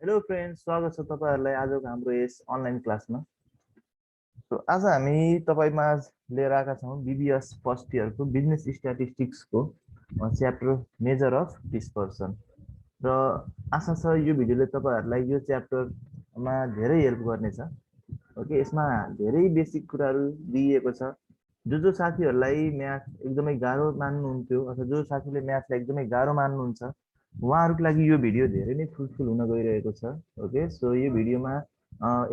Hello friends, स्वागत छ तपाईहरुलाई आजको हाम्रो यस अनलाइन क्लासमा। आज हामी तपाईमाझ लिएर आएका छौं बीबीएस फर्स्ट इयरको बिजनेस स्ट्याटिस्टिक्सको च्याप्टर मेजर अफ डिस्पर्सन। र आशा छ यो भिडियोले तपाईहरुलाई यो च्याप्टरमा धेरै हेल्प गर्नेछ। ओके, यसमा धेरै बेसिक कुराहरू दिइएको छ। जो साथीहरुलाई म्याथ एकदमै गाह्रो मान्नुहुन्थ्यो अथवा जो साथीले म्याथलाई एकदमै गाह्रो मान्नुहुन्छ उहाँहरूको लागि यो भिडियो धेरै नै फ्रुटफुल हुन गइरहेको छ। ओके, सो यो भिडियोमा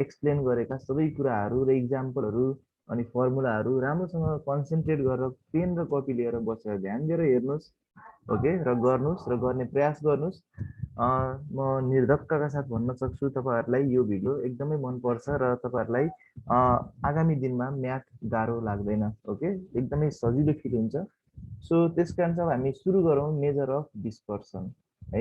एक्सप्लेन गरेका सबै कुराहरू र इक्जाम्पलहरू अनि फर्मुलाहरू राम्रोसँग कन्सन्ट्रेट गरेर पेन र कपी लिएर बसेर ध्यान दिएर हेर्नुहोस्। ओके, र गर्नुहोस् र गर्ने प्रयास गर्नुहोस्। म निर्धक्कका साथ भन्न सक्छु तपाईहरुलाई यो भिडियो एकदमै मनपर्छ र तपाईहरुलाई आगामी दिनमा म्याथ गाह्रो लाग्दैन। ओके, एकदमै सजिलो फिल हुन्छ। सो त्यसकारण चाहिँ हामी सुरु गरौँ मेजर अफ डिस्पर्सन है।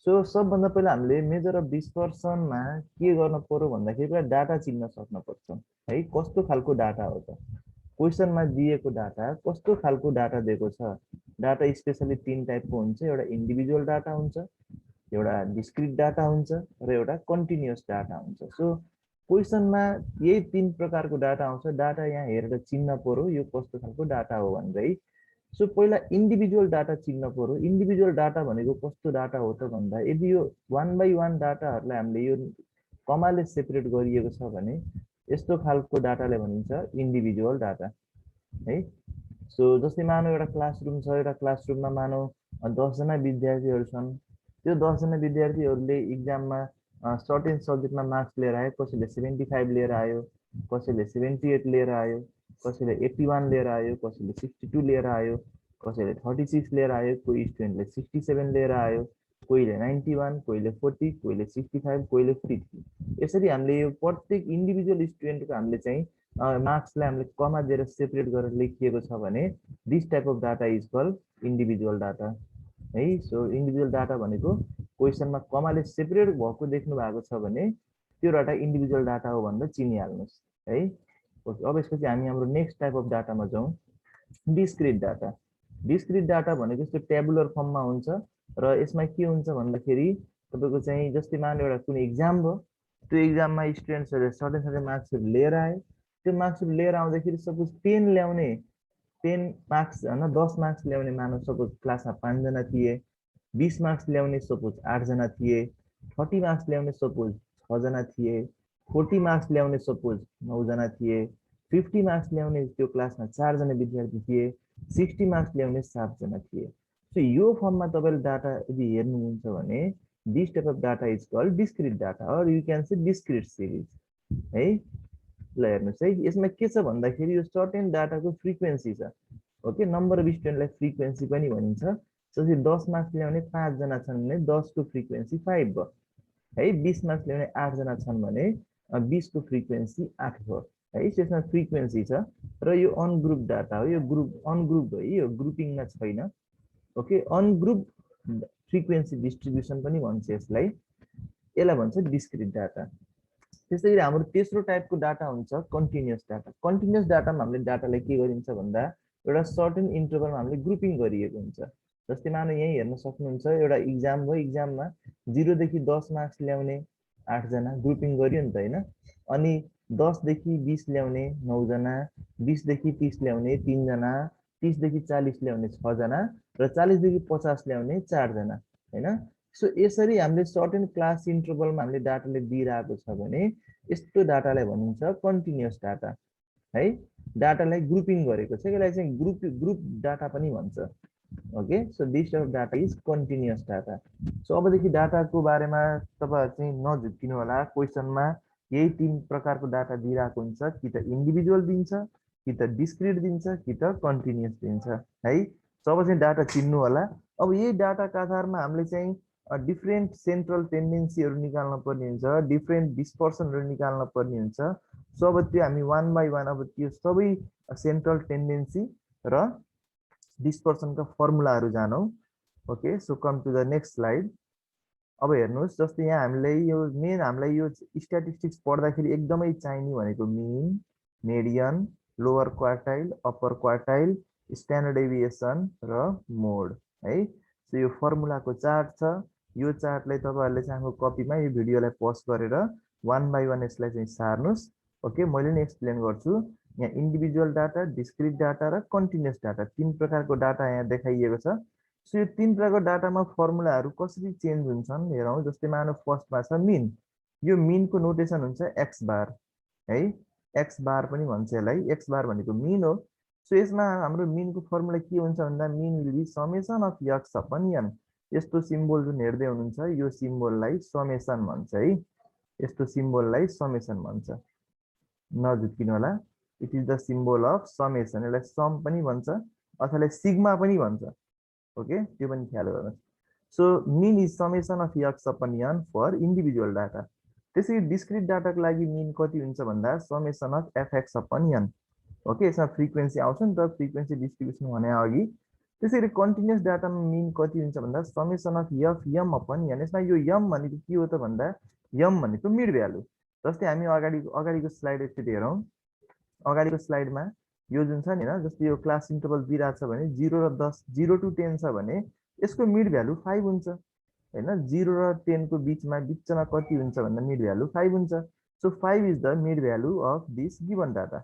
सो सबभन्दा पहिला हामीले मेजर अफ डिस्पर्सनमा के गर्न पर्यो भन्दाखेरि पहिला डाटा चिन्न सक्न पर्छ है। कस्तो खालको डाटा हो त, क्वेसनमा दिएको डाटा कस्तो खालको डाटा दिएको छ। डाटा स्पेसली तीन टाइपको हुन्छ। एउटा इन्डिभिजुअल डाटा हुन्छ, एउटा डिस्क्रिट डाटा हुन्छ र एउटा कन्टिन्युअस डाटा हुन्छ। सो क्वेसनमा यही तीन प्रकारको डाटा आउँछ। डाटा यहाँ हेरेर चिन्न पर्यो यो कस्तो खालको डाटा हो भनेर। सो पहिला इन्डिभिजुअल डाटा चिन्न पर्यो। इन्डिभिजुअल डाटा भनेको कस्तो डाटा हो त भन्दा यदि यो वान बाई वान डाटाहरूलाई हामीले यो कमाले सेपरेट गरिएको छ भने यस्तो खालको डाटाले भनिन्छ इन्डिभिजुअल डाटा है। सो जस्तै मानौ एउटा क्लासरुम छ, एउटा क्लासरुममा मानौ 10 जना विद्यार्थीहरू छन्। त्यो 10 जना विद्यार्थीहरूले इक्जाममा सर्टेन सब्जेक्टमा मार्क्स लिएर आयो। कसैले 75 लिएर आयो, कसैले 78 लिएर आयो, कसैले 81 लिएर आयो, कसैले 62 लिएर आयो, कसैले 36 लिएर आयो, कोही स्टुडेन्टले 67 लिएर आयो, कोहीले 91, कोहीले 40, कोहीले 65, कोहीले 53। यसरी हामीले यो प्रत्येक इन्डिभिजुअल स्टुडेन्टको हामीले चाहिँ मार्क्सलाई हामीले कमा दिएर सेपरेट गरेर लेखिएको छ भने this type of data is called individual data है। सो इन्डिभिजुअल डाटा भनेको क्वेसनमा कमाले सेपरेट भएको देख्नु भएको छ भने त्यो डाटा इन्डिभिजुअल डाटा हो भनेर चिनिहाल्नुहोस् है। ओके, अब यसपछि हामी हाम्रो नेक्स्ट टाइप अफ डाटामा जाउँ, डिस्क्रिट डाटा। डिस्क्रिट डाटा भनेको यस्तो टेबुलर फर्ममा हुन्छ र यसमा के हुन्छ भन्दाखेरि तपाईँको चाहिँ जस्तै मानौ एउटा कुनै इक्जाम भयो, त्यो इक्जाममा स्टुडेन्ट्सहरूले सर्टेन मार्क्सहरू लिएर आयो। त्यो मार्क्सहरू लिएर आउँदाखेरि सपोज 10 ल्याउने 10 मार्क्स होइन 10 मार्क्स ल्याउने मानव सपोज क्लासमा 5 जना थिए, 20 मार्क्स ल्याउने सपोज 8 जना थिए, 30 मार्क्स ल्याउने सपोज 6 जना थिए, 40 मार्क्स ल्याउने सपोज 9 जना थिए, 50 मार्क्स ल्याउने त्यो क्लासमा 4 जना विद्यार्थी थिए, 60 मार्क्स ल्याउने 7 जना थिए। सो यो फर्ममा तपाईँले डाटा यदि हेर्नुहुन्छ भने this type of data is called discrete data or you can say discrete series है। ल हेर्नुहोस् है, यसमा के छ भन्दाखेरि यो सर्टेन डाटाको फ्रिक्वेन्सी छ। ओके, नम्बर अफ स्टुडेन्टलाई फ्रिक्वेन्सी पनि भनिन्छ। जस्तै 10 मार्क्स ल्याउने 5 जना छन् भने 10 को फ्रिक्वेन्सी 5 भयो है। 20 मार्क्स ल्याउने 8 जना छन् भने 20 को फ्रिक्वेन्सी 8 भयो है। यसमा फ्रिक्वेन्सी छ र यो अनग्रुप डाटा हो। यो ग्रुप अनग्रुप हो, यो ग्रुपिङमा छैन। ओके, अनग्रुप फ्रिक्वेन्सी डिस्ट्रिब्युसन पनि भन्छ यसलाई। यसलाई भन्छ डिस्क्रिट डाटा। त्यसैगरी हाम्रो तेस्रो टाइपको डाटा हुन्छ कन्टिन्युअस डाटा। कन्टिन्युअस डाटामा हामीले डाटालाई के गरिन्छ भन्दा एउटा सर्टेन इन्टरभलमा हामीले ग्रुपिङ गरिएको हुन्छ। जस्तै मानौ यहीँ हेर्न सक्नुहुन्छ एउटा इक्जाम भयो, इक्जाममा 0 देखि 10 मार्क्स ल्याउने 8 जना ग्रुपिङ गरियो नि त होइन। अनि 10 देखि 20 ल्याउने 9 जना, 20 देखि 30 ल्याउने 3 जना, 30 देखि 40 ल्याउने 6 जना र 40 देखि 50 ल्याउने 4 जना होइन। सो यसरी हामीले सर्टेन क्लास इन्टरभलमा हामीले डाटाले दिइरहेको छ भने यस्तो डाटालाई भनिन्छ कन्टिन्युअस डाटा है। डाटालाई ग्रुपिङ गरेको छ, यसलाई चाहिँ ग्रुप डाटा पनि भन्छ। Okay, so this type of data is continuous data. So अबदेखि डाटाको बारेमा तपाईँहरू चाहिँ नझुक्किनु होला। क्वेसनमा यही 3 प्रकारको डाटा दिइरहेको हुन्छ, कि त इन्डिभिजुअल दिन्छ, कि त डिस्क्रिट दिन्छ, कि त कन्टिन्युअस दिन्छ है। सो अब चाहिँ डाटा चिन्नु होला। अब यही डाटाका आधारमा हामीले चाहिँ डिफ्रेन्ट सेन्ट्रल टेन्डेन्सीहरू निकाल्न पर्ने हुन्छ, डिफ्रेन्ट डिस्पर्सनहरू निकाल्न पर्ने हुन्छ। सो अब त्यो हामी वान बाई वान अब त्यो सबै सेन्ट्रल टेन्डेन्सी र डिस्पर्सनका फर्मुलाहरू जानौँ। Okay, so come to the next slide. अब हेर्नुहोस्, जस्तै यहाँ हामीलाई यो मेन हामीलाई यो स्ट्याटिस्टिक्स पढ्दाखेरि एकदमै चाहिने भनेको mean, median, lower quartile, upper quartile, standard deviation र मोड है। सो यो फर्मुलाको चार्ट छ यो चार्टलाई तपाईहरुले चाहिँ आफ्नो कपीमा यो भिडियोलाई पज गरेर वन बाइ वन यसलाई चाहिँ सार्नुस्। ओके, मैले नि एक्सप्लेन गर्छु। यहाँ इन्डिभिजुअल डाटा, डिस्क्रिट डाटा र कन्टिन्युअस डाटा तीन प्रकारको डाटा यहाँ देखाइएको छ। सो यो तीन प्रकारको डाटामा फर्मुलाहरू कसरी चेन्ज हुन्छन् हेरौँ। जस्तै मानौ फर्स्टमा छ मिन। यो मिनको नोटेसन हुन्छ एक्स बार है, एक्स बार पनि भन्छ यसलाई। एक्स बार भनेको मिन हो। सो यसमा हाम्रो मिनको फर्मुला के हुन्छ भन्दा mean will be summation of x upon n. यस्तो सिम्बल जुन हेर्दै हुनुहुन्छ यो सिम्बललाई समेसन भन्छ है। यस्तो सिम्बललाई समेसन भन्छ, नझुक्किनु होला। It is the symbol of summation. यसलाई सम पनि भन्छ अथवा यसलाई सिग्मा पनि भन्छ। ओके, त्यो पनि ख्याल गर्नुहोस्। So mean is summation of x upon n for individual data. त्यसै डिस्क्रिट डाटाको लागि मिन कति हुन्छ भन्दा summation of fx upon n. Okay, यसमा फ्रिक्वेन्सी आउँछ नि त, फ्रिक्वेन्सी डिस्ट्रिब्युसन भने अघि। त्यसैगरी कन्टिन्युअस डाटामा मिन कति हुन्छ भन्दा summation of f m upon n. यसमा यो एम भनेको के हो त भन्दा एम भनेको मिड भ्यालु। जस्तै हामी अगाडिको स्लाइड एकचोटि हेरौँ। अगाडिको स्लाइडमा यो जुन छ नि हैन, जस्तै यो क्लास इन्टरभल दिइरहेको छ भने 0 र 10, 0 to 10 छ भने यसको मिड भ्यालु 5 हुन्छ हैन। 0 र 10 को बिचमा कति हुन्छ भन्दा मिड भ्यालु 5 हुन्छ। So 5 is the mid value of this given data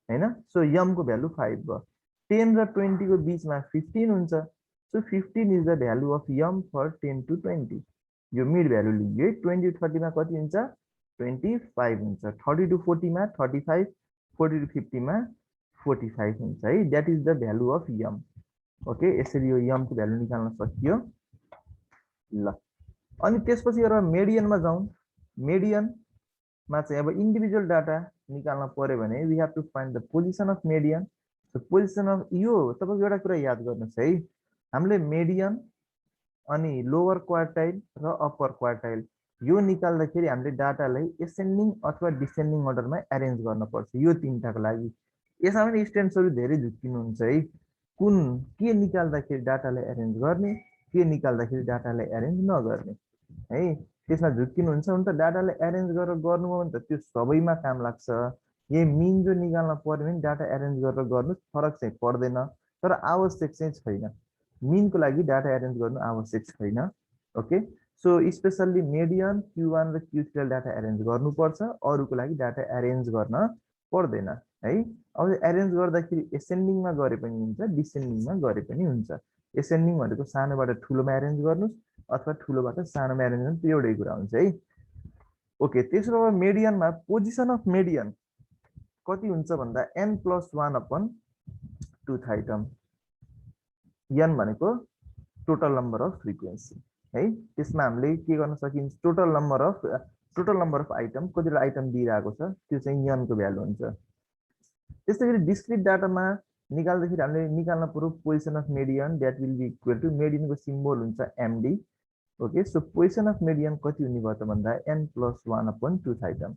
हैन। सो एम को भ्यालु 5 भयो। 10 र 20 को बिचमा 15 हुन्छ। So 15 is the value of m for 10 to 20। यो मिड भ्यालु लियो है। 20 to 30 मा कति हुन्छ 25 हुन्छ। 30 to 40 मा 35, 40 to 50 मा 45 हुन्छ है। That is the value of m. Okay, यसरी यो एम को भ्यालु निकाल्न सकियो। ल, अनि त्यसपछि एउटा मेडियनमा जाउँ। मेडियनमा चाहिँ अब इन्डिभिजुअल डाटा निकाल्न पर्यो भने we have to find the position of median. So position of यो तपाईको एउटा कुरा याद गर्नुस् है, हामीले मेडियन अनि लोअर क्वार्टाइल र अप्पर क्वार्टाइल यो निकाल्दाखेरि हामीले डाटालाई एसेन्डिङ अथवा डिसेन्डिङ अर्डरमा एरेन्ज गर्न पर्छ। यो तीनटाको लागि यसमा पनि स्टुडेन्ट्सहरु धेरै झुक्किनुहुन्छ है। कुन के निकाल्दाखेरि डाटालाई एरेन्ज गर्ने, के निकाल्दाखेरि डाटालाई एरेन्ज नगर्ने है, त्यसमा झुक्किनुहुन्छ। हुन त डाटालाई एरेन्ज गरेर गर्नुभयो भने त त्यो सबैमा काम लाग्छ। यही मिन जो निकाल्न पर्यो भने डाटा एरेन्ज गरेर गर्नु फरक चाहिँ पर्दैन, तर आवश्यक चाहिँ छैन। मिनको लागि डाटा एरेन्ज गर्नु आवश्यक छैन। Okay, so specially median, Q1 र Q3 डाटा एरेन्ज गर्नुपर्छ, अरूको लागि डाटा एरेन्ज गर्न पर्दैन है। अब एरेन्ज गर्दाखेरि एसेन्डिङमा गरे पनि हुन्छ, डिसेन्डिङमा गरे पनि हुन्छ। एसेन्डिङ भनेको सानोबाट ठुलोमा एरेन्ज गर्नुस् अथवा ठुलोबाट सानोमा एरेन्ज गर्नु, त्यो एउटै कुरा हुन्छ है। ओके, त्यसो भए मेडियनमा पोजिसन अफ मेडियन कति हुन्छ भन्दा n+1 अपन 2 थाइटम। n भनेको टोटल नम्बर अफ फ्रिक्वेन्सी है। त्यसमा हामीले के गर्न सकिन्छ, टोटल नम्बर अफ आइटम, कतिवटा आइटम दिइरहेको छ त्यो चाहिँ n को भ्यालु हुन्छ। त्यसैगरी डिस्क्रिट डाटामा निकाल्दाखेरि हामीले निकाल्न पर्यो position of median. That will be equal to मेडियनको सिम्बल हुन्छ md। Okay, so position of median कति हुने भयो त भन्दा n+1 अपन 2 थाइटम।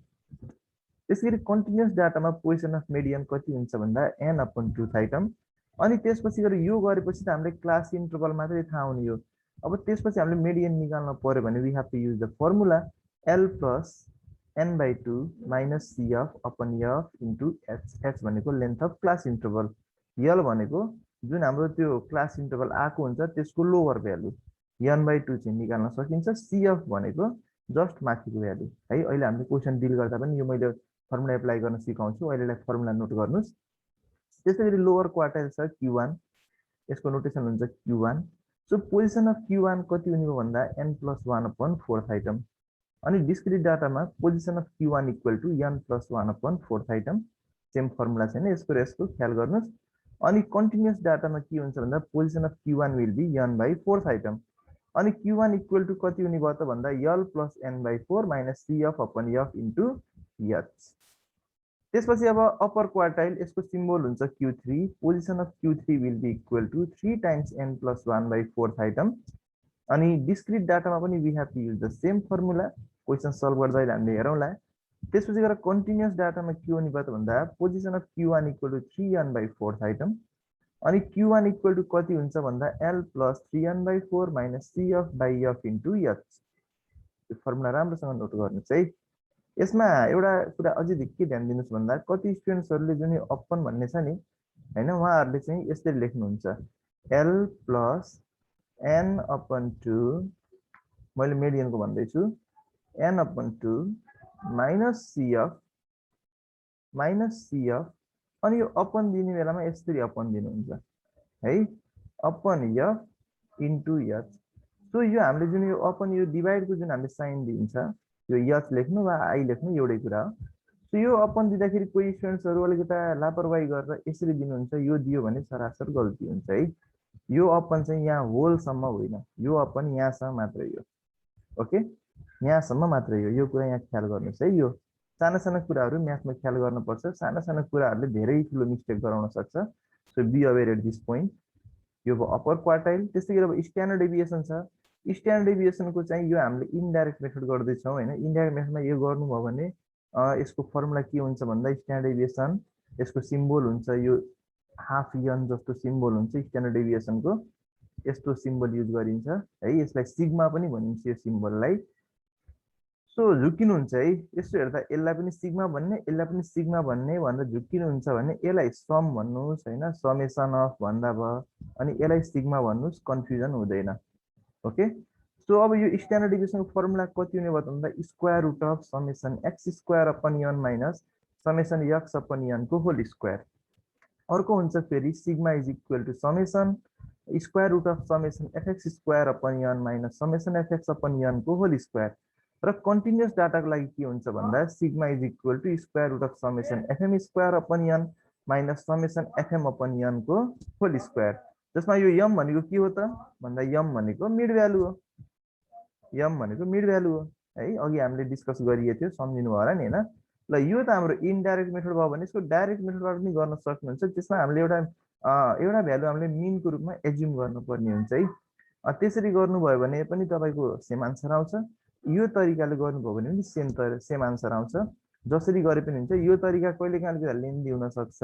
त्यसैगरी कन्टिन्युअस डाटामा पोजिसन अफ मेडियन कति हुन्छ भन्दा n अपन 2 थाइटम। अनि त्यसपछि गएर यो गरेपछि त हामीले क्लास इन्टरभल मात्रै थाहा हुने हो। अब त्यसपछि हामीले मेडियन निकाल्न पर्यो भने we have to use the formula l plus n/2 minus cf upon f into h। h भनेको length of class interval, l भनेको जुन हाम्रो त्यो क्लास इन्टरभल आएको हुन्छ त्यसको लोवर भ्यालु, n/2 चाहिँ निकाल्न सकिन्छ। cf भनेको जस्ट माथिको भ्यालु है। अहिले हामीले क्वेसन डिल गर्दा पनि यो मैले फर्मुला एप्लाई गर्न सिकाउँछु, अहिलेलाई फर्मुला नोट गर्नुस्। त्यसैगरी लोअर क्वार्टाइल छ Q1, यसको नोटेसन हुन्छ Q1। So position of Q1 कति हुने हो भन्दा n+1 अपन 4 थाइटम। अनि डिस्क्रिट डाटामा position of Q1 equal to n+1 upon 4 थाइटम। सेम फर्मुला छैन, यसको ख्याल गर्नुस्। अनि कन्टिन्युअस डाटामा के हुन्छ भन्दा position of Q1 will be n/4 th item. अनि Q1 इक्वल टु कति हुने भयो त भन्दा l plus n/4 minus cf upon f into h। त्यसपछि अब अप्पर क्वार्टाइल, यसको सिम्बल हुन्छ Q3। Position of Q3 will be equal to 3 times n+1/4 th item. अनि डिस्क्रिट डाटामा पनि we have to use the same formula. Question solve गर्दा हामीले हेरौँला। त्यसपछि गएर कन्टिन्युअस डाटामा के हुने भयो त भन्दा position of Q1 equal to 3n/4 th item. अनि Q1 इक्वल टु कति हुन्छ भन्दा l plus 3n/4 minus cf/f into h। यो फर्मुला राम्रोसँग नोट गर्नुहोस् है। यसमा एउटा कुरा अझै के ध्यान दिनुस् भन्दा कति स्टुडेन्ट्सहरूले जुन अपन भन्ने छ नि हैन, उहाँहरूले चाहिँ यसरी लेख्नुहुन्छ l प्लस n अपन 2 मैले मेडियनको भन्दैछु n/2 माइनस CF अनि यो अपन दिने बेलामा यसरी अपन दिनुहुन्छ है, upon F into H। So यो हामीले जुन यो अपन यो डिभाइडको जुन हामीले साइन दिन्छ यो H लेख्नु वा I लेख्नु एउटै कुरा हो। सो यो अपन दिँदाखेरि कोही स्टुडेन्ट्सहरू अलिकता लापरवाही गरेर यसरी दिनुहुन्छ, यो दियो भने सरासर गल्ती हुन्छ है। यो अपन चाहिँ यहाँ होलसम्म होइन, यो अपन यहाँसम्म मात्रै हो। ओके, यहाँसम्म मात्रै हो, यो कुरा यहाँ ख्याल गर्नुहोस् है। यो साना साना कुराहरू म्याथमा ख्याल गर्नुपर्छ, साना साना कुराहरूले धेरै ठुलो मिस्टेक गराउन सक्छ। So be aware at this point. यो भयो अप्पर क्वार्टाइल। त्यस्तै गरी अब स्ट्यान्डर्ड डेभिएसन छ। स्ट्यान्डर्ड डेभिएसनको चाहिँ यो हामीले इन्डाइरेक्ट मेथड गर्दैछौँ होइन। इन्डाइरेक्ट मेथडमा यो गर्नुभयो भने यसको फर्मुला के हुन्छ भन्दा स्ट्यान्डर्ड डेभिएसन यसको सिम्बल हुन्छ यो हाफ यन जस्तो सिम्बल हुन्छ स्ट्यान्डर्ड डेभिएसनको, यस्तो सिम्बल युज गरिन्छ है। यसलाई सिग्मा पनि भनिन्छ यो सिम्बललाई। सो झुक्किनुहुन्छ है, यसो हेर्दा यसलाई पनि सिग्मा भन्ने यसलाई पनि सिग्मा भन्ने भनेर झुक्किनुहुन्छ भने यसलाई सम भन्नुहोस् होइन, समेसन अफ भन्दा भयो, अनि यसलाई सिग्मा भन्नुहोस्, कन्फ्युजन हुँदैन। ओके, सो अब यो स्ट्यान्डर्ड डेभिएसनको फर्मुला कति हुने भयो भन्दा square root of summation X square upon N minus summation X upon यनको होल स्क्वायर। अर्को हुन्छ फेरि sigma is equal to summation square root of summation FX square upon N minus summation FX upon यनको whole square. र continuous डाटाको लागि के हुन्छ भन्दा sigma is equal to square root of summation FM square upon N minus summation FM upon यनको whole square. जसमा यो यम भनेको के हो त भन्दा यम भनेको मिड भ्यालु हो, यम भनेको मिड भ्यालु हो है। अघि हामीले डिस्कस गरिएको थियो, सम्झिनु भयो होला नि होइन। ल यो त हाम्रो इनडाइरेक्ट मेथड भयो भने यसको डाइरेक्ट मेथडबाट पनि गर्न सक्नुहुन्छ। त्यसमा हामीले एउटा भ्यालु हामीले मिनको रूपमा एज्युम गर्नुपर्ने हुन्छ है। त्यसरी गर्नुभयो भने पनि तपाईँको सेम आन्सर आउँछ। यो तरिकाले गर्नुभयो भने पनि सेम आन्सर आउँछ। जसरी गरे पनि हुन्छ। यो तरिका कहिलेकाहीँ अलिकति लेन्दी हुन सक्छ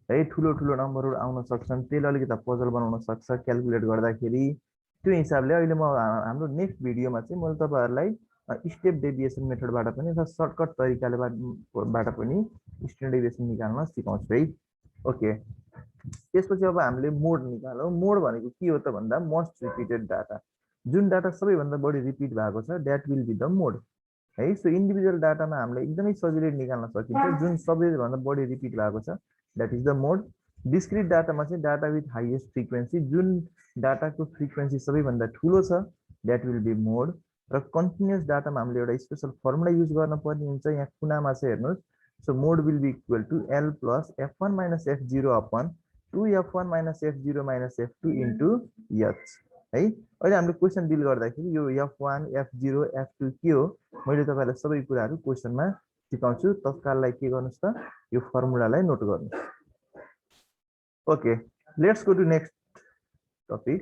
है, ठुलो ठुलो नम्बरहरू आउन सक्छन्, त्यसले अलिकति पजल बनाउन सक्छ क्यालकुलेट गर्दाखेरि। त्यो हिसाबले अहिले म हाम्रो नेक्स्ट भिडियोमा चाहिँ मैले तपाईँहरूलाई स्टेप डेभिएसन मेथडबाट पनि अथवा सर्टकट तरिकाले बाट पनि स्ट्यान्डर्ड डेभिएसन निकाल्न सिकाउँछु है। ओके, त्यसपछि अब हामीले मोड निकालौँ। मोड भनेको के हो त भन्दा मोस्ट रिपिटेड डाटा, जुन डाटा सबैभन्दा बढी रिपिट भएको छ द्याट विल बी द मोड है। सो इन्डिभिजुअल डाटामा हामीले एकदमै सजिलै निकाल्न सकिन्छ जुन सबैभन्दा बढी रिपिट भएको छ, that is the mode. Discrete डाटामा चाहिँ डाटा विथ हाइएस्ट फ्रिक्वेन्सी, जुन डाटाको फ्रिक्वेन्सी सबैभन्दा ठुलो छ द्याट विल बी मोड। र कन्टिन्युअस डाटामा हामीले एउटा स्पेसल फर्मुला युज गर्न पर्ने हुन्छ। यहाँ कुनामा चाहिँ हेर्नुहोस्। So mode will be equal to l plus f1 minus f0 upon 2f1 minus f0 minus f2 into h है। अहिले हामीले क्वेसन डिल गर्दाखेरि यो f1 f0 f2 के हो मैले तपाईँलाई सबै कुराहरू क्वेसनमा सिकाउँछु। तत्काललाई के गर्नुहोस् त यो फर्मुलालाई नोट गर्नुहोस्। Okay, let's go to next topic.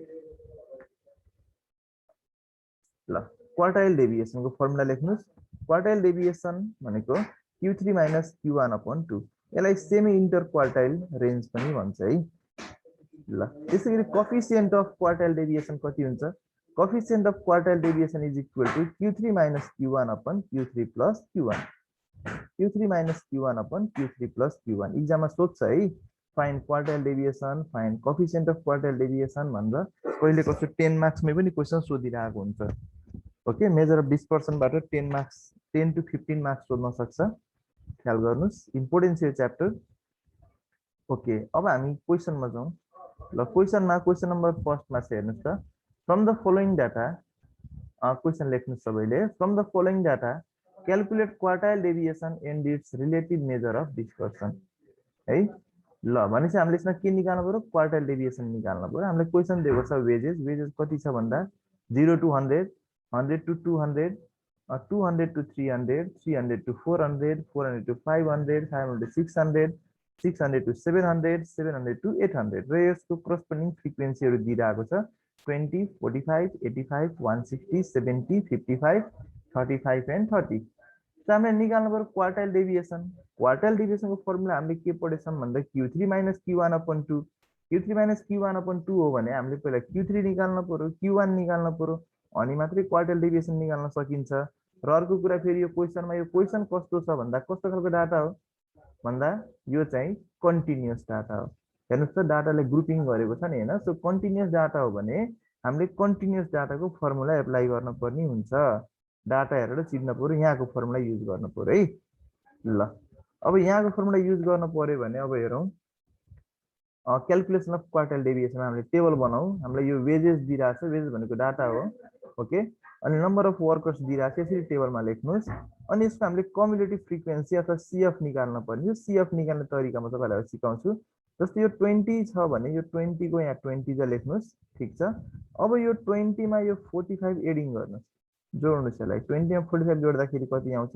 ल क्वार्टाइल डेभिएसनको फर्मुला लेख्नुहोस्। क्वार्टाइल डेभिएसन भनेको Q3 माइनस Q1 अपन 2, यसलाई सेमी इन्टर क्वार्टाइल रेन्ज पनि भन्छ है। ल त्यसै गरी कोफिसिएन्ट अफ क्वार्टाइल डेभिएसन कति हुन्छ? Coefficient of quartile deviation is equal to Q3 minus Q1 upon Q3 plus Q1, Q3 minus Q1 upon Q3 plus Q1। इक्जाममा सोध्छ है, find quartile deviation, find coefficient of quartile deviation भनेर कहिले कसो 10 मार्क्समै पनि क्वेसन सोधिरहेको हुन्छ। ओके, मेजर अफ डिस्पर्सनबाट 10 मार्क्स 10 to 15 मार्क्स सोध्न सक्छ, ख्याल गर्नुहोस्। इम्पोर्टेन्ट छ यो च्याप्टर। ओके, अब हामी क्वेसनमा जाउँ। ल क्वेसनमा क्वेसन नम्बर फर्स्टमा चाहिँ हेर्नुहोस् त। From the following data, question लेख्नुहोस् सबैले। From the following data calculate quartile deviation and it's relative major of dispersion है। ल भनेपछि हामीले यसमा के निकाल्नु पर्यो? क्वार्टाइल डेभिएसन निकाल्नु पर्यो। हामीले क्वेसन दिएको छ वेजेस, वेजेस कति छ भन्दा 0 to 100, 100 to 200, 200 to 300, 300 to 400, 400 to 500, 500 to 600, 600 to 700, 700 to 800 र यसको करस्पोन्डिङ फ्रिक्वेन्सीहरू दिइरहेको छ 20, 45, 85, 160, 70, 55, 35 एन्ड 30। हामीले निकाल्नु पर्यो क्वार्टाइल डेभिएसन। क्वार्टाइल डेभिएसनको फर्मुला हामीले के पढेछौँ भन्दा Q3 minus Q1 upon 2, Q3 minus Q1 upon 2 हो भने हामीले पहिला Q3 निकाल्नु पर्यो, Q1 निकाल्नु पर्यो, अनि मात्रै क्वार्टाइल डेभिएसन निकाल्न सकिन्छ। र अर्को कुरा फेरि यो क्वेसनमा, यो क्वेसन कस्तो छ भन्दा कस्तो खालको डाटा हो भन्दा यो चाहिँ कन्टिन्युअस डाटा हो। हेर्नुहोस् त डाटाले ग्रुपिङ गरेको छ नि होइन। सो कन्टिन्युअस डाटा हो भने हामीले कन्टिन्युअस डाटाको फर्मुला एप्लाई गर्न पर्ने हुन्छ। डाटा हेरेर चिन्न पर्यो, यहाँको फर्मुला युज गर्न पर्यो है। ल अब यहाँको फर्मुला युज गर्न पर्यो भने अब हेरौँ, क्यालकुलेसन अफ क्वार्टाइल डेभिएसन हामीले टेबल बनाऊ। हामीलाई यो वेजेस दिइरहेको छ, वेजेस भनेको डाटा हो, ओके। अनि नम्बर अफ वर्कर्स दिइरहेको छ, यसरी टेबलमा लेख्नुहोस्। अनि यसको हामीले कम्युलेटिभ फ्रिक्वेन्सी अथवा सिएफ निकाल्न पर्ने। यो सिएफ निकाल्ने तरिका म तपाईँलाई सिकाउँछु। जस्तै यो 20 छ भने यो 20 को यहाँ 20 चाहिँ लेख्नुहोस्, ठिक छ। अब यो 20 मा यो 45 एडिङ गर्नुहोस्, जोड्नुहोस् यसलाई। 20 मा 45 जोड्दाखेरि कति आउँछ?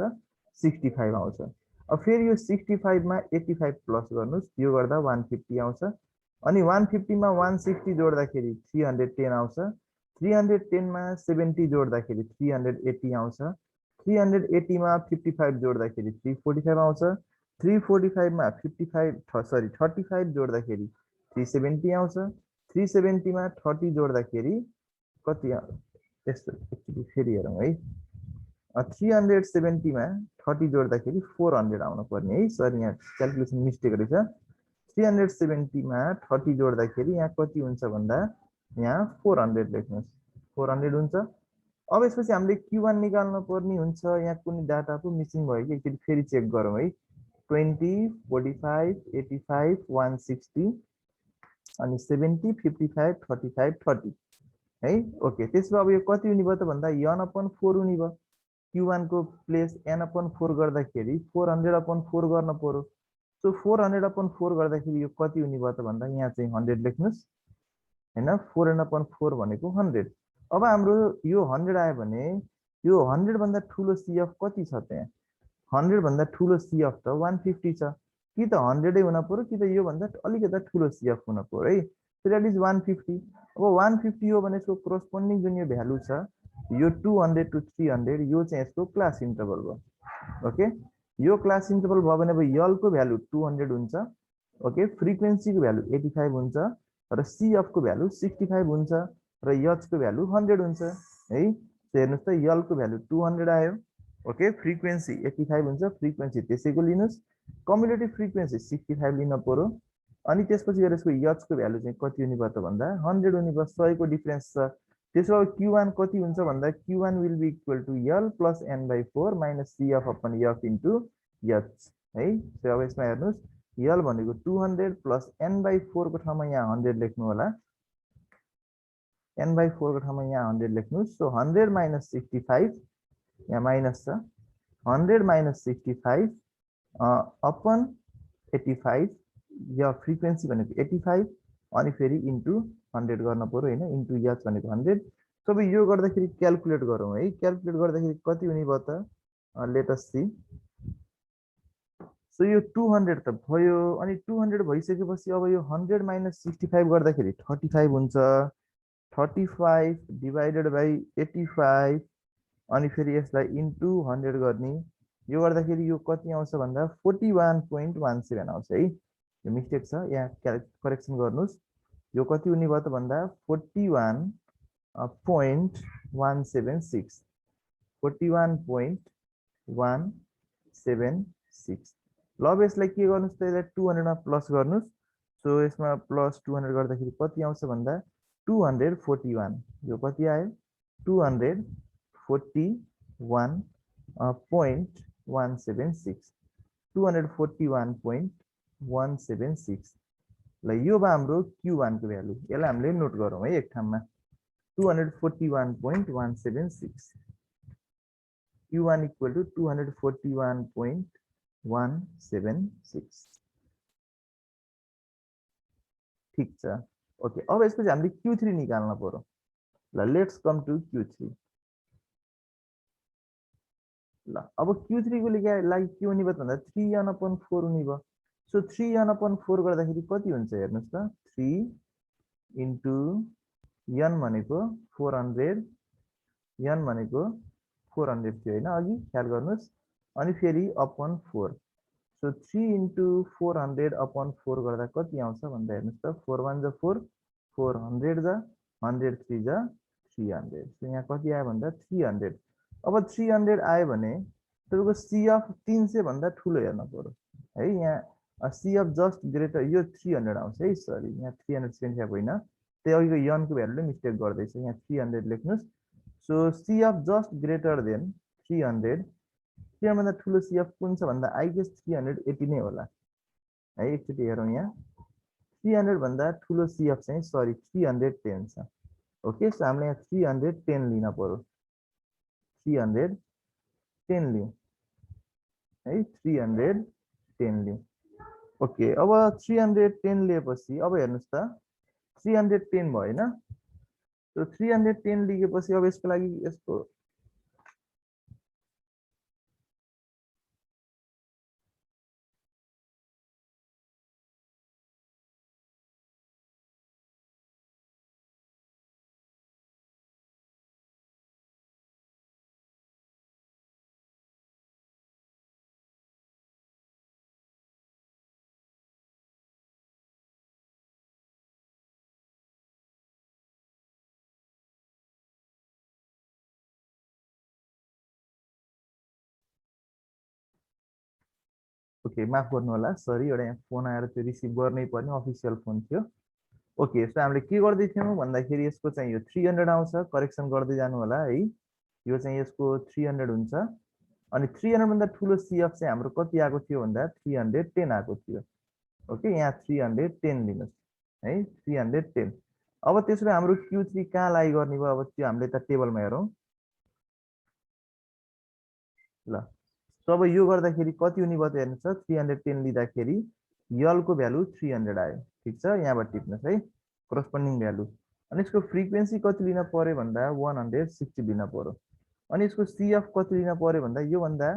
65 आउँछ। अब फेरि यो 65 मा 85 प्लस गर्नुहोस्, यो गर्दा 150 आउँछ। अनि 150 मा 160 जोड्दाखेरि 310 आउँछ। 310 मा 70 जोड्दाखेरि 380 आउँछ। 380 मा 55 जोड्दाखेरि 345 आउँछ। 345 मा 35 जोड्दाखेरि 370 आउँछ। 370 मा 30 जोड्दाखेरि कति यस्तो एकचोटि फेरि हेरौँ है। 370 मा 30 जोड्दाखेरि 400 आउनु पर्ने है। सरी, यहाँ क्यालकुलेसन मिस्टेक रहेछ। 370 मा 30 जोड्दाखेरि यहाँ कति हुन्छ भन्दा यहाँ 400 लेख्नुहोस्, 400 हुन्छ। अब यसपछि हामीले Q1 निकाल्न पर्ने हुन्छ। यहाँ कुनै डाटा पो मिसिङ भयो कि, एकचोटि फेरि चेक गरौँ है। 20, 45, 85, 160 अनि 70, 55, 35, 30 है, ओके। त्यसमा अब यो कति हुने भयो त भन्दा n/4 हुने भयो। Q1 को प्लेस n/4 गर्दाखेरि 400/4 गर्न पर्यो। सो 400/4 गर्दाखेरि यो कति हुने भयो त भन्दा यहाँ चाहिँ 100 लेख्नुहोस् हैन। 400/4 भनेको 100। अब हाम्रो यो 100 आयो भने यो 100 भन्दा ठुलो सिएफ कति छ त? यहाँ 100 भन्दा ठुलो सिएफ त 150 छ। कि त 100 हुन पर्यो, कि त यो भन्दा अलिकति ठुलो सिएफ हुन पर्यो है। So that is 150। अब 150 हो भने यसको कोरस्पोन्डिङ जुन यो भ्यालु छ, यो 200 to 300, यो चाहिँ यसको क्लास इन्टरभल भयो, ओके। यो क्लास इन्टरभल भयो भने अब यल को भ्यालु 200 हुन्छ, ओके। फ्रिक्वेन्सी को भ्यालु 85 हुन्छ र सिएफ को भ्यालु 65 हुन्छ र एच को भ्यालु 100 हुन्छ है। हेर्नुहोस् त, यल को भ्यालु 200 आयो, ओके। फ्रिक्वेन्सी 85 हुन्छ, फ्रिक्वेन्सी त्यसैको लिनुहोस्। कम्युलेटिभ फ्रिक्वेन्सी 65 लिन पर्यो। अनि त्यसपछि गएर यसको एच को भ्यालु चाहिँ कति हुने भयो त भन्दा 100 हुने भयो। 100 को डिफरेन्स छ। त्यसो अब Q1 कति हुन्छ भन्दा Q1 will be equal to l plus n/4 minus cf upon f into h है। सो अब यसमा हेर्नुहोस्, यल भनेको 200 प्लस n/4 को ठाउँमा यहाँ 100 लेख्नु होला। n/4 को ठाउँमा यहाँ 100 लेख्नुहोस्। सो 100 माइनस 65, यहाँ माइनस छ, 100 माइनस 65 अपन 85, या फ्रिक्वेन्सी भनेको 85 अनि फेरि इन्टु 100 गर्न पर्यो हैन। इन्टु एच भनेको 100। सबै यो गर्दाखेरि क्यालकुलेट गरौँ है। क्यालकुलेट गर्दाखेरि कति हुने भयो त? Late us C. सो यो 200 त भयो। अनि 200 भइसकेपछि अब यो 100 माइनस 65 गर्दाखेरि 35 हुन्छ। 35 डिभाइडेड बाई 85 अनि फेरि यसलाई इन्टु 100 गर्ने। यो गर्दाखेरि यो कति आउँछ भन्दा 41.17 आउँछ है। यो मिस्टेक छ, यहाँ करेक्सन गर्नुहोस्। यो कति हुने भयो त भन्दा 41.176, 41.176। ल अब यसलाई के गर्नुहोस् त, यसलाई 200 मा प्लस गर्नुहोस्। सो यसमा प्लस 200 गर्दाखेरि कति आउँछ भन्दा 241। यो कति आयो? 241.176, 241.176। ल यो भयो हाम्रो Q1 को भ्यालु। यसलाई हामीले नोट गरौँ है एक ठाउँमा। 241.176, Q1 इक्वल टु 241.176। ठिक छ, ओके। अब यसपछि हामीले Q3 निकाल्न पर्यो। ल लेट्स कम टु Q3। ल अब Q3 को लागि के हुने भयो त भन्दा 3n/4 हुने भयो। सो 3n/4 गर्दाखेरि कति हुन्छ हेर्नुहोस् त। 3 इन्टु n भनेको 400, n भनेको 400 थियो हैन, अघि ख्याल गर्नुहोस्। अनि फेरि अपन 4। सो 3 इन्टु 400/4 गर्दा कति आउँछ भन्दा हेर्नुहोस् त। 4 1 जा 4, 400 जा 100, 3 जा 300। सो यहाँ कति आयो भन्दा 300। अब 300 आयो भने तपाईँको सिएफ 300 भन्दा ठुलो हेर्न पर्यो है। यहाँ सिएफ जस्ट ग्रेटर, यो 300 आउँछ है। सरी, यहाँ 375 होइन, त्यही अघिको यनको भ्यालुले मिस्टेक गर्दैछ यहाँ 300 लेख्नुस् so C F just greater than 300 त्योभन्दा ठुलो सी अफ कुन छ भन्दा आई गेस 380 नै होला है एकचोटि हेरौँ यहाँ 300 भन्दा ठुलो सी अफ चाहिँ सरी 310 छ ओके सो हामीले यहाँ 310 लिन पर्यो 310 लियौँ है 310 लियौँ ओके अब 310 लिएपछि अब हेर्नुहोस् त 310 भयो हैन सो 310 लिएपछि अब यसको लागि यसको ओके माफ गर्नु होला सरी एउटा यहाँ फोन आएर त्यो रिसिभ गर्नै पर्ने अफिसियल फोन थियो ओके सो हामीले के गर्दै थियौँ भन्दाखेरि यसको चाहिँ यो 300 आउँछ करेक्सन गर्दै जानु होला है यो चाहिँ यसको 300 हुन्छ अनि 300 भन्दा ठुलो सीएफ चाहिँ हाम्रो कति आएको थियो भन्दा 310 आएको थियो ओके यहाँ 310 लिनुहोस् है 310 अब त्यसो भए हाम्रो Q3 कहाँ लाई गर्ने भयो अब त्यो हामीले त टेबलमा हेरौँ ल सो अब यो गर्दाखेरि कति हुने भयो त हेर्नुहोस् 310 लिँदाखेरि यल को भ्यालु 300 आयो ठिक छ यहाँबाट टिप्नुहोस् है कोरस्पोन्डिङ भ्यालु अनि यसको फ्रिक्वेन्सी कति लिन पर्यो भन्दा 160 लिन पर्यो अनि यसको सीएफ कति लिन पर्यो भन्दा यो भन्दा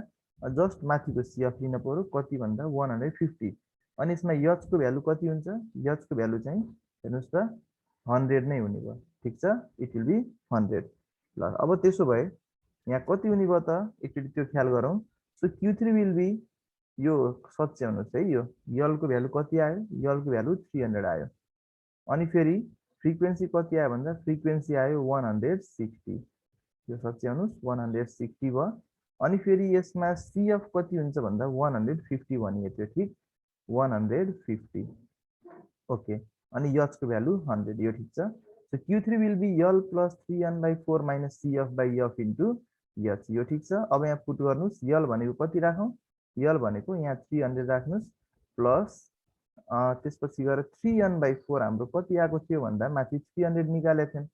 जस्ट माथिको सीएफ लिन पर्यो कति भन्दा 150 अनि यसमा यच को भ्यालु कति हुन्छ यच को भ्यालु चाहिँ हेर्नुहोस् त 100 नै हुने भयो ठिक छ इट विल बी 100 ल अब त्यसो भए यहाँ कति हुने भयो त एकचोटि त्यो ख्याल गरौँ सो Q3 विल बी यो सच्याउनुहोस् है यो यल को भ्यालु कति आयो यल को भ्यालु 300 आयो अनि फेरि फ्रिक्वेन्सी कति आयो भन्दा फ्रिक्वेन्सी आयो 160 यो सच्याउनुहोस् 160 भयो अनि फेरि यसमा सीएफ कति हुन्छ भन्दा 150 भनिएको थियो ठिक 150 ओके अनि यच को भ्यालु 100 यो ठिक छ so Q3 will be L plus 3n/4 minus CF/F into H यो ठिक छ अब यहाँ पुट गर्नुस् यल भनेको कति राखौँ यल भनेको यहाँ 300 राख्नुस् प्लस त्यसपछि गएर 3n/4 हाम्रो कति आएको थियो भन्दा माथि 300 निकालेको थियौँ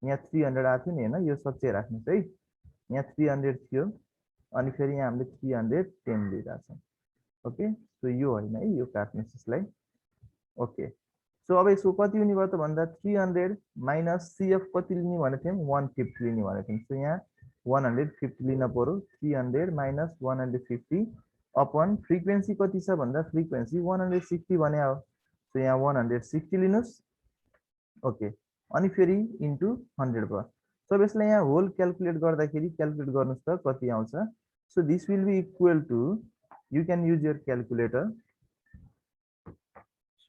यहाँ 300 आएको थियो नि हैन यो सच्चै राख्नुस् है यहाँ 300 थियो अनि फेरि यहाँ हामीले 310 लिइरहेको छौँ ओके सो यो होइन है यो काट्नुस् यसलाई ओके सो अब यसको कति हुने भयो त भन्दा 300 माइनस सीएफ कति लिने भनेको थियौँ 150 लिने भनेको थियौँ सो यहाँ 150 लिन पर्यो 300 माइनस 150 अपन फ्रिक्वेन्सी कति छ भन्दा फ्रिक्वेन्सी 160 भने हो सो यहाँ 160 लिनुहोस् ओके अनि फेरि इन्टु 100 भयो सो यसलाई यहाँ होल क्याल्कुलेट गर्दाखेरि क्याल्कुलेट गर्नुस् त कति आउँछ so this will be equal to you can use your calculator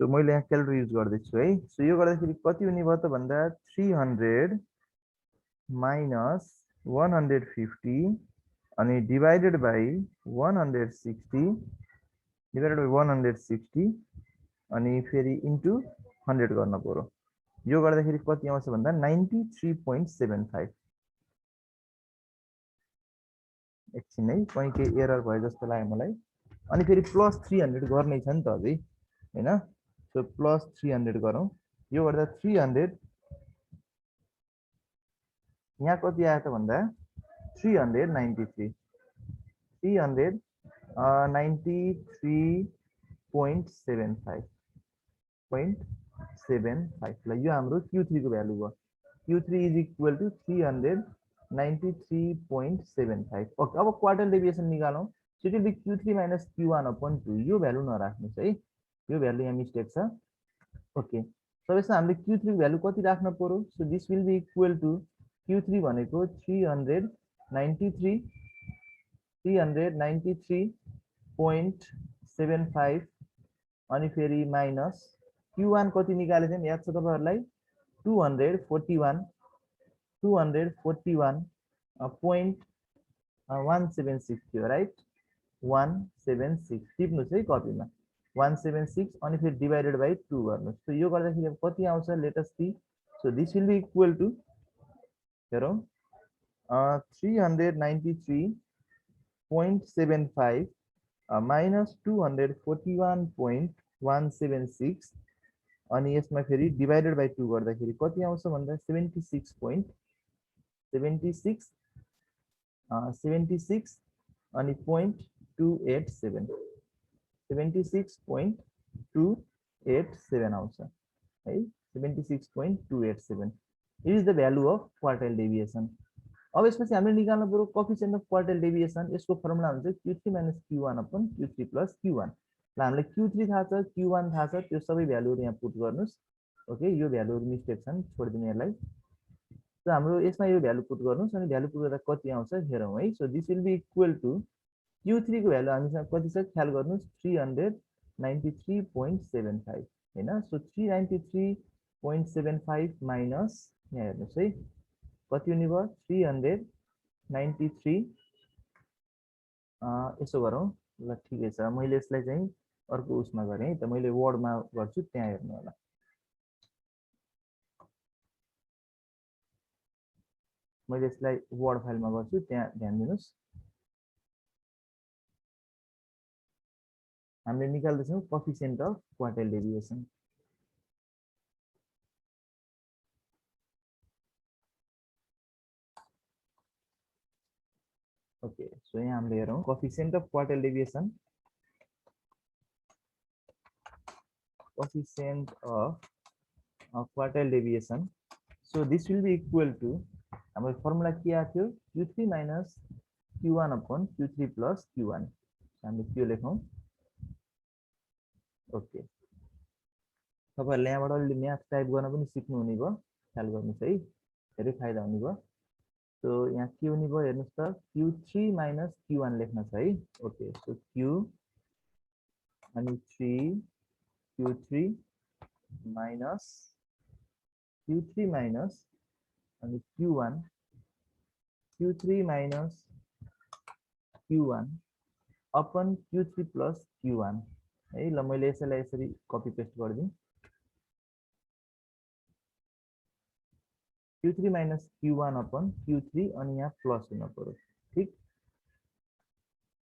so मैले यहाँ क्याल्कुलेटर युज गर्दैछु है सो यो गर्दाखेरि कति हुने भयो त भन्दा 300 माइनस 150 अनि डिवाइडेड बाई 160 अनि फेरि इन्टु 100 गर्न पर्यो यो गर्दाखेरि कति आउँछ भन्दा 93.75 एकछिन है कहीँ केही एरर भयो जस्तो लाग्यो मलाई अनि फेरि प्लस 300 गर्नै छ नि त अझै हैन सो प्लस 300 गरौँ यो गर्दा 300 यहाँ कति आयो त भन्दा 393 393.75 ल यो हाम्रो Q3 को भ्यालु भयो Q3 is equal to 393.75 okay अब क्वार्टर डेभिएसन निकालौँ so it will be Q3 minus Q1/2 यो भ्यालु नराख्नुस् है यो भ्यालु यहाँ मिस्टेक छ ओके सो यसमा हामीले Q3 को भ्यालु कति राख्न पर्यो so this will be equal to Q3 भनेको 393.75 अनि फेरि माइनस Q1 कति निकालेको थियौँ याद छ तपाईहरुलाई 241.176 थियो राइट 176 टिप्नुस् है कपीमा 176 अनि फेरि डिवाइडेड बाइ 2 गर्नुस् सो यो गर्दाखेरि कति आउँछ let us see So this will be equal to हेरौँ 393.75 minus 241.176 अनि यसमा फेरि डिभाइडेड बाइ 2 गर्दाखेरि कति आउँछ भन्दा 76 अनि 0.287 76.287 आउँछ है 76.287 it is the value of quartile deviation अब यसपछि हामीले निकाल्नु पर्यो कोएफिसिएन्ट अफ क्वार्टाइल डेभिएसन यसको फर्मुला हुन्छ Q3 minus Q1 upon Q3 plus Q1 ल हामीलाई Q3 थाहा छ Q1 थाहा छ त्यो सबै भ्यालुहरु यहाँ पुट गर्नुस् ओके यो भ्यालुहरु मिस्टेक छन् छोड्दिनु यसलाई सो हाम्रो यसमा यो भ्यालु पुट गर्नुस् अनि भ्यालु पुट गर्दा कति आउँछ हेरौँ है so this will be equal to Q3 को भ्यालु हामीसँग कति छ ख्याल गर्नुस् 393.75 हैन सो 393.75 माइनस यहाँ हेर्नुस् है कति हुने भयो 393 यसो गरौँ ल ठिकै छ मैले यसलाई चाहिँ अर्को उसमा गरे है त मैले वर्डमा गर्छु त्यहाँ हेर्नु होला मैले यसलाई वर्ड फाइलमा गर्छु त्यहाँ ध्यान दिनुस् हामीले निकाल्दैछौँ coefficient of quartile deviation okay so यहाँ हामीले हेरौँ coefficient of quartile deviation coefficient of quartile deviation so this will be equal to हाम्रो फर्मुला के आएको थियो Q3 minus Q1 upon Q3 plus Q1 हामीले त्यो लेखौँ ओके तपाईहरुले यहाँबाट अलि म्याथ टाइप गर्न पनि सिक्नु हुने भयो ख्याल गर्नुस् है धेरै फाइदा हुने भयो सो यहाँ के हुने भयो हेर्नुस् त Q3 minus Q1 लेख्न छ है ओके सो Q अनि 3 Q3 minus and Q3 minus Q1 upon Q3 plus Q1 है ल मैले यसलाई यसरी कपी पेस्ट गर्दिन Q3 minus Q1 upon Q3 अनि यहाँ प्लस हुन पर्यो ठीक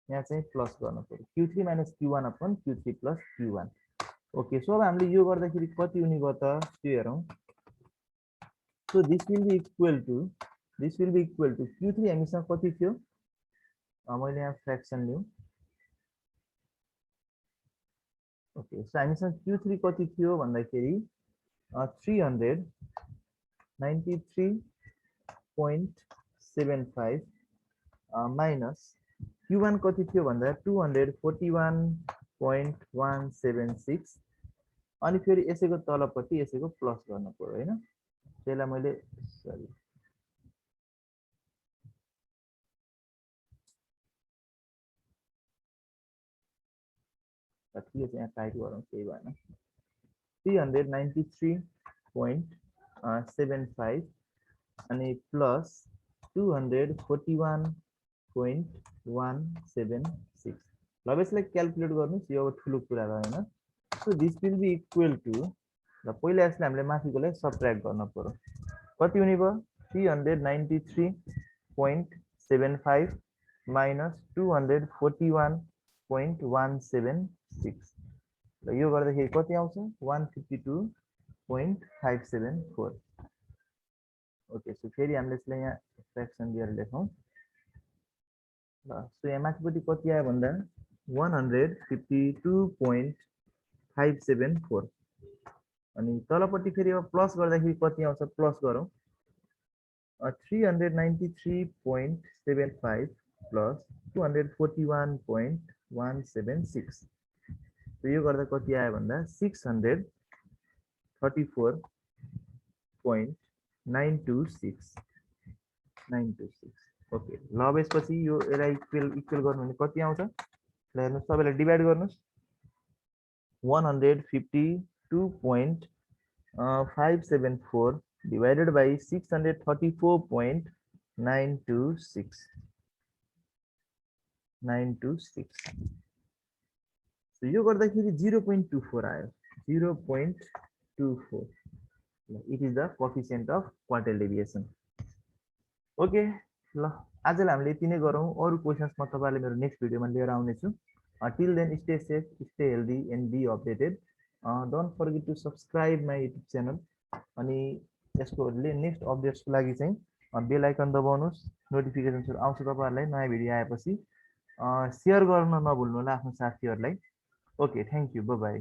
यहाँ चाहिँ प्लस गर्न पर्यो Q3 minus Q1 upon Q3 plus Q1 okay so अब हामीले यो गर्दाखेरि कति हुने भयो त त्यो हेरौँ so this will be equal to Q3 हामीसँग कति थियो मैले यहाँ फ्र्याक्सन लिऊ ओके सो हामीसँग Q3 कति थियो भन्दाखेरि 393.75 माइनस Q1 कति थियो भन्दा 241.176 अनि फेरि यसैको तलपट्टि यसैको प्लस गर्न पर्यो हैन त्यसलाई मैले सरी ठीक छ यहाँ टाइप गरौँ केही भएन 393.75 अनि प्लस 241.176 ल यसलाई क्याल्कुलेट गर्नुस् यो ठुलो कुरा रहेन so this will be equal to ल पहिला यसलाई हामीले माथिकोलाई सबट्र्याक्ट गर्न पर्यो कति हुने भयो 393.75 minus 241.176 ल यो गर्दाखेरि कति आउँछ 152.574 ओके सो फेरि हामीले यसलाई यहाँ फ्र्याक्सन दिएर लेखौँ ल सो यहाँ माथिपट्टि कति आयो भन्दा 152.574 अनि तलपट्टि फेरि अब प्लस गर्दाखेरि कति आउँछ प्लस गरौँ 393.75 plus 241.176 so यो गर्दा कति आयो भन्दा 634.926 ओके ल अब यसपछि यो यसलाई इक्वल गर्नु भने कति आउँछ ल हेर्नुस् सबैलाई डिभाइड गर्नुस् 152.574 divided by 634.926 so यो गर्दाखेरि 0.24 आयो 0.24 it is the coefficient of quartile deviation. Okay, ल आजलाई हामीले यति नै गरौँ। अरू क्वेसन्स म तपाईँलाई मेरो नेक्स्ट भिडियोमा लिएर आउनेछु। Till then stay safe, stay healthy and be updated. Don't forget to subscribe my YouTube channel. अनि यसको नेक्स्ट अपडेट्सको लागि चाहिँ बेल आइकन दबाउनुहोस्, नोटिफिकेसन्सहरू आउँछ तपाईँहरूलाई नयाँ भिडियो आएपछि। सेयर गर्न नभुल्नु होला आफ्नो साथीहरूलाई। Okay, thank you, by by.